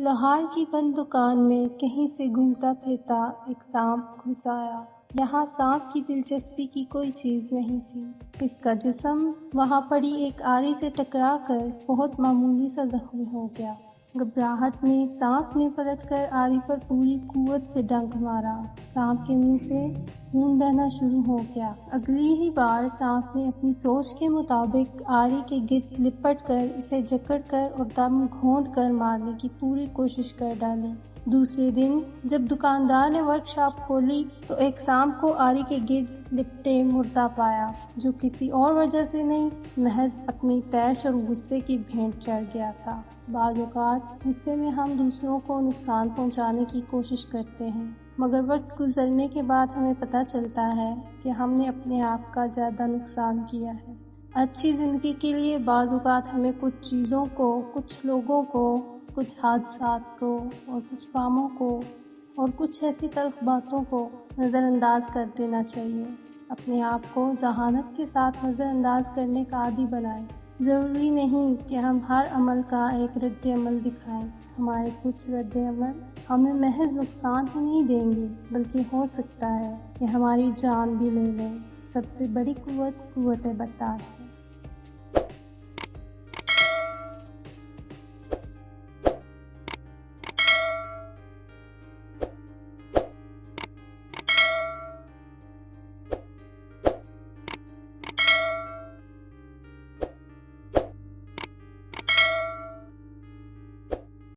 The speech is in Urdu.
لاہور کی بند دکان میں کہیں سے گھومتا پھرتا ایک سانپ گھس آیا۔ یہاں سانپ کی دلچسپی کی کوئی چیز نہیں تھی۔ اس کا جسم وہاں پڑی ایک آری سے ٹکرا کر بہت معمولی سا زخمی ہو گیا۔ گھبراہٹ میں سانپ نے پلٹ کر آری پر پوری قوت سے ڈنک مارا۔ سانپ کے منہ سے خون بہنا شروع ہو گیا۔ اگلی ہی بار سانپ نے اپنی سوچ کے مطابق آری کے گرد لپٹ کر اسے جکڑ کر اور دم گھونٹ کر مارنے کی پوری کوشش کر ڈالی۔ دوسرے دن جب دکاندار نے ورک شاپ کھولی تو ایک سانپ کو آری کے گرد لپٹے مردہ پایا، جو کسی اور وجہ سے نہیں، محض اپنی طیش اور غصے کی بھینٹ چڑھ گیا تھا۔ بعض اوقات غصے میں ہم دوسروں کو نقصان پہنچانے کی کوشش کرتے ہیں، مگر وقت گزرنے کے بعد ہمیں پتہ چلتا ہے کہ ہم نے اپنے آپ کا زیادہ نقصان کیا ہے۔ اچھی زندگی کے لیے بعض اوقات ہمیں کچھ چیزوں کو، کچھ لوگوں کو، کچھ حادثات کو اور کچھ کاموں کو اور کچھ ایسی تلخ باتوں کو نظر انداز کر دینا چاہیے۔ اپنے آپ کو ذہانت کے ساتھ نظر انداز کرنے کا عادی بنائیں۔ ضروری نہیں کہ ہم ہر عمل کا ایک رد عمل دکھائیں۔ ہمارے کچھ رد عمل ہمیں محض نقصان ہی نہیں دیں گے، بلکہ ہو سکتا ہے کہ ہماری جان بھی لے لیں۔ سب سے بڑی قوت برداشت ہے۔